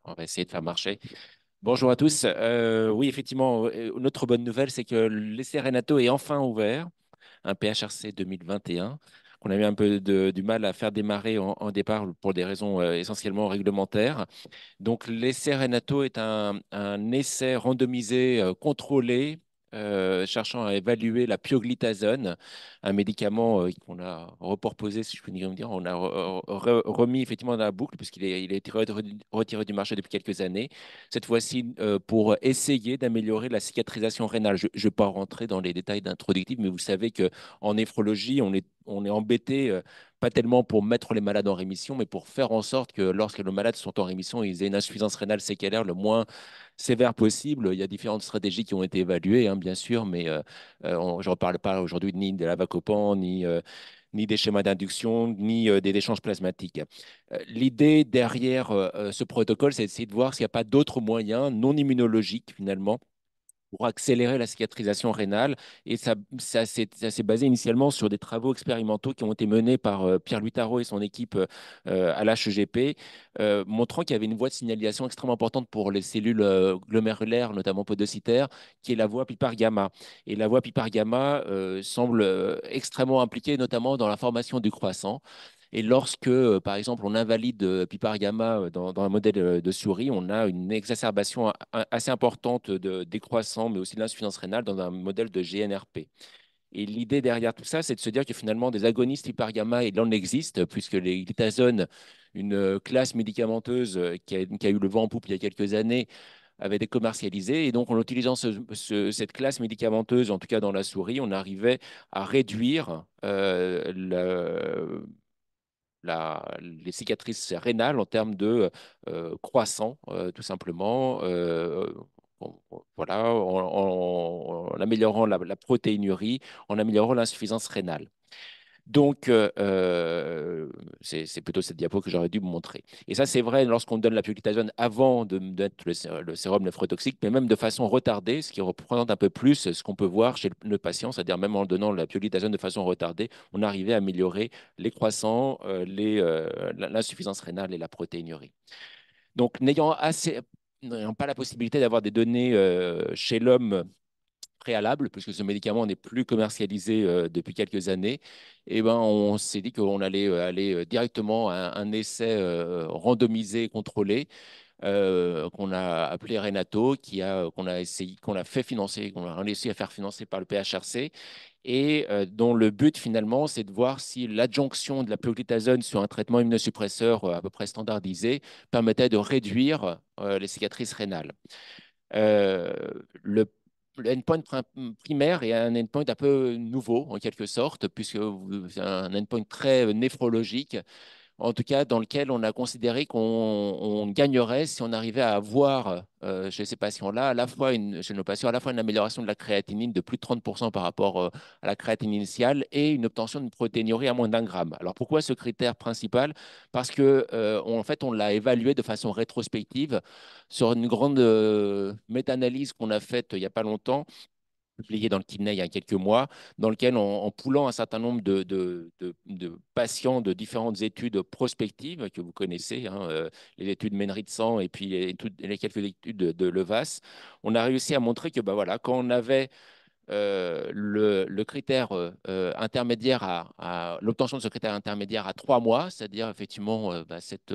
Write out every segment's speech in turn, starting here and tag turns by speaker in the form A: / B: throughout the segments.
A: On va essayer de faire marcher. Bonjour à tous. Oui, effectivement, une autre bonne nouvelle, c'est que l'essai Renato est enfin ouvert, un PHRC 2021, qu'on a eu un peu du mal à faire démarrer en départ pour des raisons essentiellement réglementaires. Donc, l'essai Renato est un essai randomisé contrôlé cherchant à évaluer la pioglitazone, un médicament qu'on a reproposé, si je puis dire, on a remis effectivement dans la boucle puisqu'il a été retiré du marché depuis quelques années. Cette fois-ci, pour essayer d'améliorer la cicatrisation rénale. Je ne vais pas rentrer dans les détails d'introductif, mais vous savez qu'en néphrologie, on est embêté pas tellement pour mettre les malades en rémission, mais pour faire en sorte que lorsque les malades sont en rémission, ils aient une insuffisance rénale séquelaire le moins sévère possible. Il y a différentes stratégies qui ont été évaluées, hein, bien sûr, mais je ne reparle pas aujourd'hui ni de l'avacopan, ni des schémas d'induction, ni des échanges plasmatiques. L'idée derrière ce protocole, c'est d'essayer de voir s'il n'y a pas d'autres moyens non immunologiques, finalement, pour accélérer la cicatrisation rénale. Et ça s'est basé initialement sur des travaux expérimentaux qui ont été menés par Pierre-Louis Tarot et son équipe à l'HEGP, montrant qu'il y avait une voie de signalisation extrêmement importante pour les cellules glomérulaires, notamment podocytaires, qui est la voie PIPAR-gamma. Et la voie PIPAR-gamma semble extrêmement impliquée, notamment dans la formation du croissant. Et lorsque, par exemple, on invalide Pipar gamma dans un modèle de souris, on a une exacerbation assez importante de décroissant, mais aussi de l'insuffisance rénale dans un modèle de GNRP. Et l'idée derrière tout ça, c'est de se dire que finalement, des agonistes Pipar gamma, il en existe, puisque les glitazones, une classe médicamenteuse qui a eu le vent en poupe il y a quelques années, avait été commercialisée. Et donc, en utilisant cette classe médicamenteuse, en tout cas dans la souris, on arrivait à réduire les cicatrices rénales en termes de croissant, tout simplement. Voilà, en améliorant la protéinurie, en améliorant l'insuffisance rénale. Donc, c'est plutôt cette diapo que j'aurais dû vous montrer. Et ça, c'est vrai lorsqu'on donne la pioglitazone avant de mettre le sérum néphrotoxique, mais même de façon retardée, ce qui représente un peu plus ce qu'on peut voir chez le patient, c'est-à-dire même en donnant la pioglitazone de façon retardée, on arrivait à améliorer les croissants, l'insuffisance rénale et la protéinurie. Donc, n'ayant pas la possibilité d'avoir des données chez l'homme préalable, puisque ce médicament n'est plus commercialisé depuis quelques années, et ben, on s'est dit qu'on allait aller directement à un essai randomisé, contrôlé, qu'on a appelé Renato, qu'on a fait financer, qu'on a réussi à faire financer par le PHRC, et dont le but finalement, c'est de voir si l'adjonction de la pioglitazone sur un traitement immunosuppresseur à peu près standardisé permettait de réduire les cicatrices rénales. Euh, le, le endpoint primaire est un endpoint un peu nouveau, en quelque sorte, puisque c'est un endpoint très néphrologique, en tout cas dans lequel on a considéré qu'on gagnerait si on arrivait à avoir chez ces patients-là, chez nos patients, à la fois une amélioration de la créatinine de plus de 30% par rapport à la créatinine initiale et une obtention d'une protéinurie à moins d'un gramme. Alors pourquoi ce critère principal? Parce que en fait, on l'a évalué de façon rétrospective sur une grande méta-analyse qu'on a faite il n'y a pas longtemps, publié dans le Kidney il y a quelques mois, dans lequel, en poulant un certain nombre de patients de différentes études prospectives que vous connaissez, hein, les études Menrit-Sang et puis les quelques études de Levas, on a réussi à montrer que bah, voilà, quand on avait le critère intermédiaire l'obtention de ce critère intermédiaire à 3 mois, c'est-à-dire effectivement bah, cette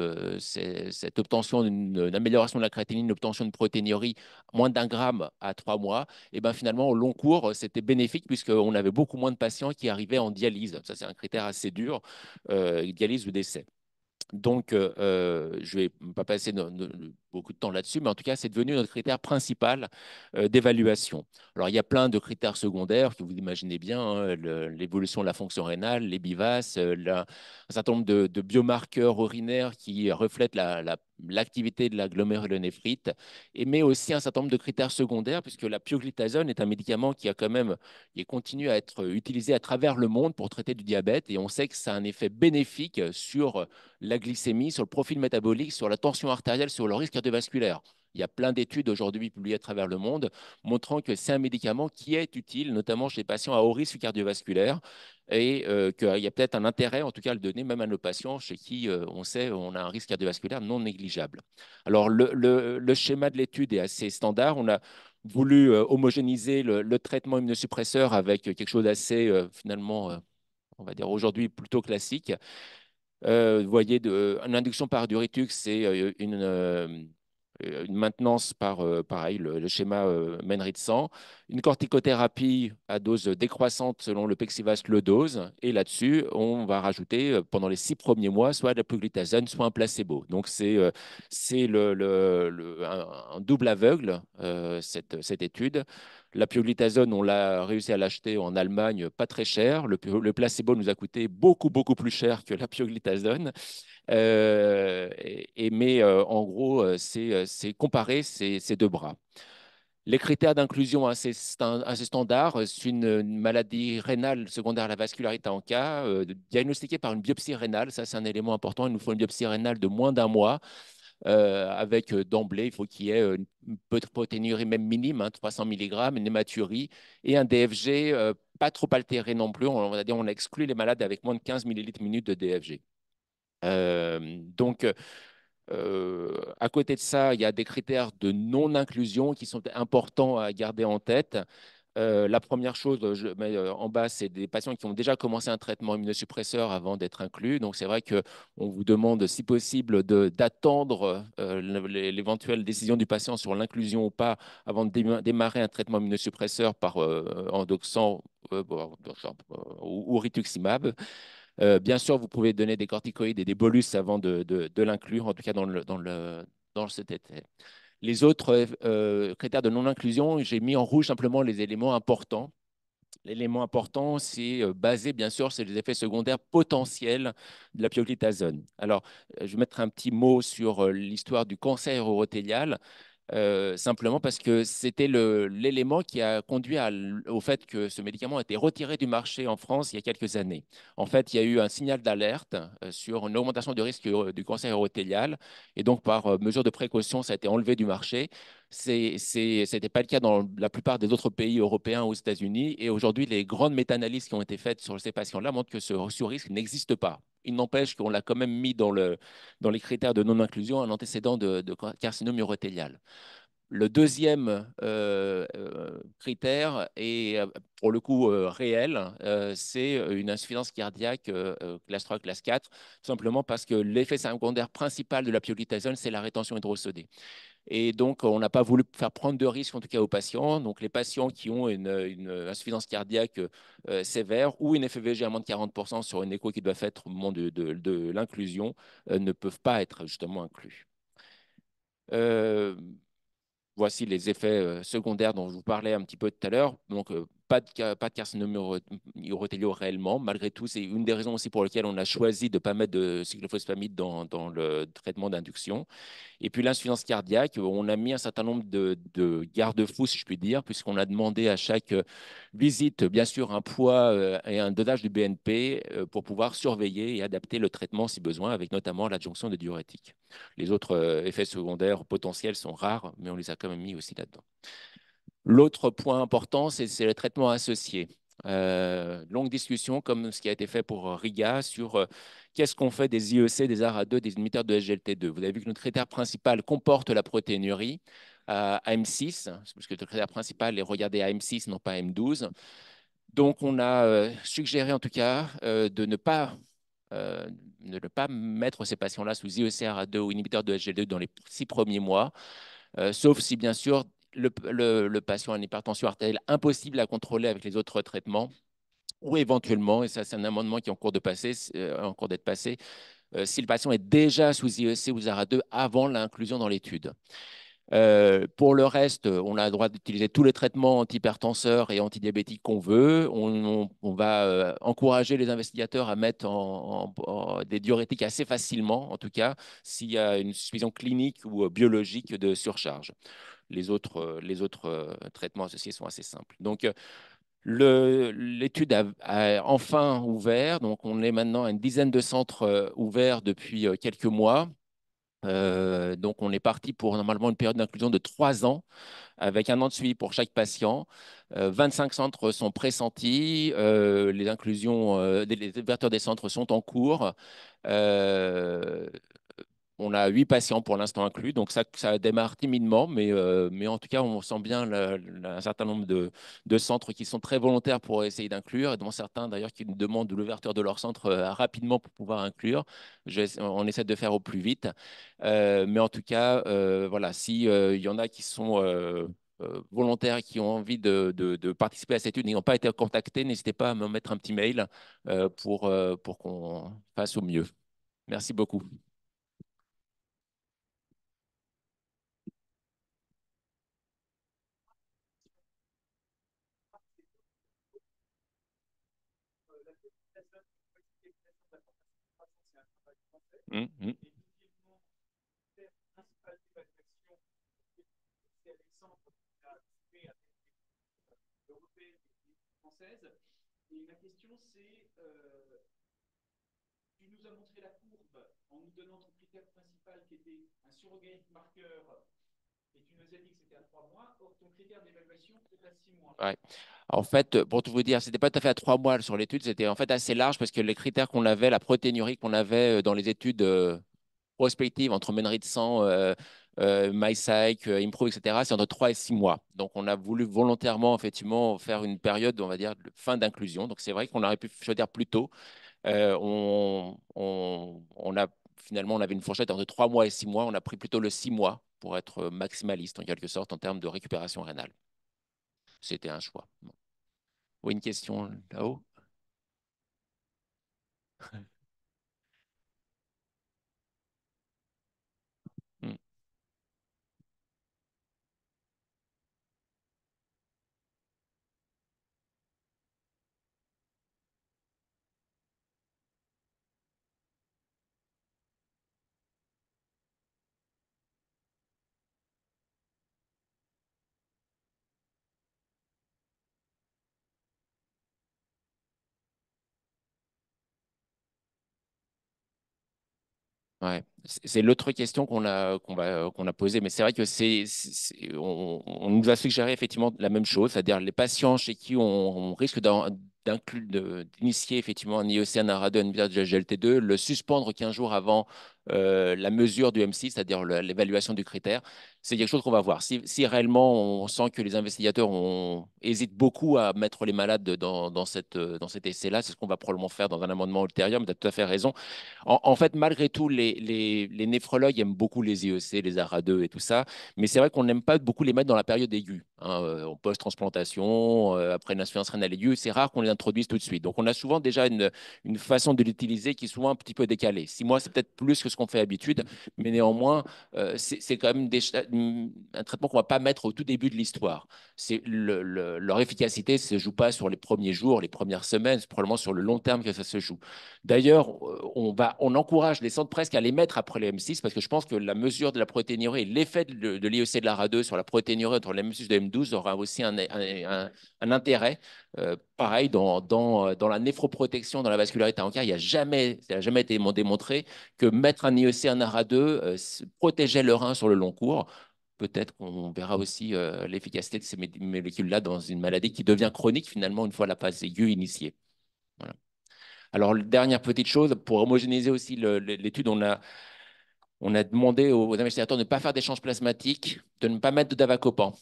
A: obtention d'une amélioration de la créatinine, l'obtention de protéinurie moins d'un gramme à 3 mois, et ben finalement au long cours, c'était bénéfique puisqu'on avait beaucoup moins de patients qui arrivaient en dialyse. Ça, c'est un critère assez dur, dialyse ou décès. Donc, je ne vais pas passer beaucoup de temps là-dessus, mais en tout cas, c'est devenu notre critère principal d'évaluation. Alors, il y a plein de critères secondaires que vous imaginez bien, hein, l'évolution de la fonction rénale, les BIVAS, un certain nombre de biomarqueurs urinaires qui reflètent l'activité de la glomérulonéphrite, mais aussi un certain nombre de critères secondaires, puisque la pioglitazone est un médicament qui continue à être utilisé à travers le monde pour traiter du diabète, et on sait que ça a un effet bénéfique sur la glycémie, sur le profil métabolique, sur la tension artérielle, sur le risque cardiovasculaire. Il y a plein d'études aujourd'hui publiées à travers le monde montrant que c'est un médicament qui est utile, notamment chez les patients à haut risque cardiovasculaire, et qu'il y a peut-être un intérêt, en tout cas, à le donner même à nos patients chez qui on sait on a un risque cardiovasculaire non négligeable. Alors, le schéma de l'étude est assez standard. On a voulu homogénéiser le traitement immunosuppresseur avec quelque chose d'assez, finalement, on va dire aujourd'hui plutôt classique. Vous voyez, une induction par diurétique, c'est une maintenance par, pareil, le schéma Menry de sang, une corticothérapie à dose décroissante selon le Pexivast le dose, et là-dessus, on va rajouter pendant les 6 premiers mois soit de la pioglitazone, soit un placebo. Donc, c'est un double aveugle, cette étude. La pioglitazone, on l'a réussi à l'acheter en Allemagne pas très cher. Le placebo nous a coûté beaucoup, beaucoup plus cher que la pioglitazone. Mais en gros, c'est comparer ces deux bras. Les critères d'inclusion assez standards, c'est une maladie rénale secondaire à la vascularité en cas, diagnostiquée par une biopsie rénale. Ça, c'est un élément important. Il nous faut une biopsie rénale de moins d'un mois avec d'emblée, il faut qu'il y ait une protéinurie même minime, hein, 300 mg, une hématurie et un DFG pas trop altéré non plus. On va dire on exclut les malades avec moins de 15 millilitres minutes de DFG. Donc, à côté de ça, il y a des critères de non-inclusion qui sont importants à garder en tête. La première chose, je mets en bas, c'est des patients qui ont déjà commencé un traitement immunosuppresseur avant d'être inclus. Donc, c'est vrai qu'on vous demande, si possible, d'attendre l'éventuelle décision du patient sur l'inclusion ou pas avant de démarrer un traitement immunosuppresseur par endoxan ou rituximab. Bien sûr, vous pouvez donner des corticoïdes et des bolus avant de l'inclure, en tout cas dans le CTT. Les autres critères de non-inclusion, j'ai mis en rouge simplement les éléments importants. L'élément important, c'est basé bien sûr sur les effets secondaires potentiels de la pioglitazone. Alors, je vais mettre un petit mot sur l'histoire du cancer urothélial. Simplement parce que c'était l'élément qui a conduit au fait que ce médicament a été retiré du marché en France il y a quelques années. En fait, il y a eu un signal d'alerte sur une augmentation du risque du cancer urothélial et donc par mesure de précaution, ça a été enlevé du marché. Ce n'était pas le cas dans la plupart des autres pays européens ou aux États-Unis et aujourd'hui, les grandes méta-analyses qui ont été faites sur ces patients-là montrent que ce risque n'existe pas. Il n'empêche qu'on l'a quand même mis dans les critères de non-inclusion un antécédent de carcinome urothélial. Le deuxième critère est pour le coup réel, c'est une insuffisance cardiaque classe 3, classe 4, simplement parce que l'effet secondaire principal de la pioglitazone, c'est la rétention hydrosodée. Et donc, on n'a pas voulu faire prendre de risques, en tout cas aux patients. Donc, les patients qui ont une insuffisance cardiaque sévère ou une FEVG à moins de 40% sur une écho qui doit être au moment de l'inclusion ne peuvent pas être justement inclus. Euh, Voici les effets secondaires dont je vous parlais un petit peu tout à l'heure. Donc, pas de carcinome urothéliaux réellement. Malgré tout, c'est une des raisons aussi pour lesquelles on a choisi de ne pas mettre de cyclophosphamide dans le traitement d'induction. Et puis l'insuffisance cardiaque, on a mis un certain nombre de garde-fous, si je puis dire, puisqu'on a demandé à chaque visite, bien sûr, un poids et un dosage du BNP pour pouvoir surveiller et adapter le traitement si besoin, avec notamment l'adjonction de diurétiques. Les autres effets secondaires potentiels sont rares, mais on les a quand même mis aussi là-dedans. L'autre point important, c'est le traitement associé. Longue discussion, comme ce qui a été fait pour Riga, sur qu'est-ce qu'on fait des IEC, des ARA2, des inhibiteurs de SGLT2. Vous avez vu que notre critère principal comporte la protéinurie à M6, parce que le critère principal est regardé à M6, non pas à M12. Donc, on a suggéré en tout cas de ne pas mettre ces patients-là sous IEC, ARA2 ou inhibiteurs de SGLT2 dans les 6 premiers mois. Sauf si, bien sûr, le patient a une hypertension artérielle impossible à contrôler avec les autres traitements, ou éventuellement, et ça c'est un amendement qui est en cours en cours d'être passé, si le patient est déjà sous IEC ou ZARA2 avant l'inclusion dans l'étude. Pour le reste, on a le droit d'utiliser tous les traitements antihypertenseurs et antidiabétiques qu'on veut. On va encourager les investigateurs à mettre des diurétiques assez facilement, en tout cas, s'il y a une suspicion clinique ou biologique de surcharge. Les autres traitements associés sont assez simples. Donc, l'étude a enfin ouvert. Donc, on est maintenant à une dizaine de centres ouverts depuis quelques mois. Donc, on est parti pour normalement une période d'inclusion de 3 ans avec un an de suivi pour chaque patient. 25 centres sont pressentis, les inclusions, les ouvertures des centres sont en cours. Euh, on a 8 patients pour l'instant inclus, donc ça démarre timidement, mais en tout cas, on sent bien un certain nombre de centres qui sont très volontaires pour essayer d'inclure, et dont certains d'ailleurs qui nous demandent l'ouverture de leur centre rapidement pour pouvoir inclure. On essaie de faire au plus vite. Mais en tout cas, voilà, si, il y en a qui sont volontaires et qui ont envie de participer à cette étude et n'ont pas été contactés, n'hésitez pas à me mettre un petit mail pour qu'on fasse au mieux. Merci beaucoup. Mhm. Ouais. En fait, pour tout vous dire, c'était pas tout à fait à 3 mois sur l'étude, c'était en fait assez large parce que les critères qu'on avait, la protéinurie qu'on avait dans les études prospectives entre Mennery de sang, MyPsych, Improve, etc., c'est entre 3 et 6 mois. Donc, on a voulu volontairement, effectivement, faire une période, on va dire, de fin d'inclusion. Donc, c'est vrai qu'on aurait pu choisir plus tôt. On a finalement, on avait une fourchette entre 3 mois et 6 mois. On a pris plutôt le 6 mois pour être maximaliste, en quelque sorte, en termes de récupération rénale. C'était un choix. Bon. Oui, une question là-haut. Hmm. Ouais. C'est l'autre question qu'on a posée, mais c'est vrai que on nous a suggéré effectivement la même chose, c'est-à-dire les patients chez qui on risque d'initier effectivement un IEC, un ARA2, un inhibiteur de GLT2, le suspendre 15 jours avant la mesure du M6, c'est-à-dire l'évaluation du critère. C'est quelque chose qu'on va voir. Si réellement on sent que les investigateurs hésitent beaucoup à mettre les malades dans cet essai-là, c'est ce qu'on va probablement faire dans un amendement ultérieur, mais tu as tout à fait raison. En fait, malgré tout, les néphrologues aiment beaucoup les IEC, les ARA2 et tout ça, mais c'est vrai qu'on n'aime pas beaucoup les mettre dans la période aiguë, hein, en post-transplantation, après une insuffisance rénale aiguë. C'est rare qu'on les introduise tout de suite. Donc, on a souvent déjà une façon de l'utiliser qui est souvent un petit peu décalée. 6 mois, c'est peut-être plus que ce qu'on fait d'habitude, mais néanmoins, c'est quand même un traitement qu'on ne va pas mettre au tout début de l'histoire. Leur efficacité ne se joue pas sur les premiers jours, les premières semaines, c'est probablement sur le long terme que ça se joue. D'ailleurs, on encourage les centres presque à les mettre après les M6 parce que je pense que la mesure de la protéinurie et l'effet de l'IEC de l'ARA2 sur la protéinurie entre les M6 et le M12 aura aussi un intérêt. Pareil, dans la néphroprotection, dans la vascularité en cas, ça n'a jamais été démontré que mettre un IEC, un ARA2 protégeait le rein sur le long cours. Peut-être qu'on verra aussi l'efficacité de ces molécules-là dans une maladie qui devient chronique finalement une fois la phase aiguë initiée. Voilà. Alors, dernière petite chose, pour homogénéiser aussi l'étude, on a demandé aux investigateurs de ne pas faire d'échange plasmatique, de ne pas mettre de davacopan.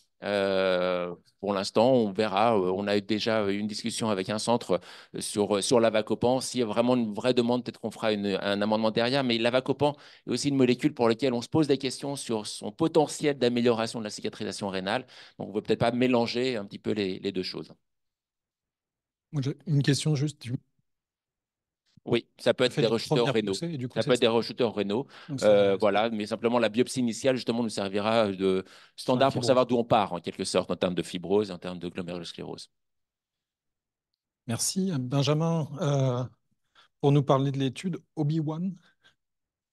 A: Pour l'instant, on verra. On a eu déjà une discussion avec un centre sur l'avacopan. S'il y a vraiment une vraie demande, peut-être qu'on fera un amendement derrière. Mais l'avacopan est aussi une molécule pour laquelle on se pose des questions sur son potentiel d'amélioration de la cicatrisation rénale. Donc, on ne veut peut-être pas mélanger un petit peu les deux choses.
B: Moi, j'ai une question juste. Tu
A: Oui, ça peut
B: as
A: être
B: fait
A: des
B: la
A: rechuteurs
B: première
A: rénaux.
B: IEC et du coup,
A: Ça peut être
B: cette...
A: des rechuteurs rénaux.
B: Donc, c'est
A: Voilà, mais simplement la biopsie initiale, justement, nous servira de
B: sur la
A: standard pour
B: fibrose.
A: savoir d'où on part, en quelque sorte, en termes de fibrose, en termes de glomérulosclérose.
B: Merci, Benjamin, pour nous parler de l'étude Obi-Wan.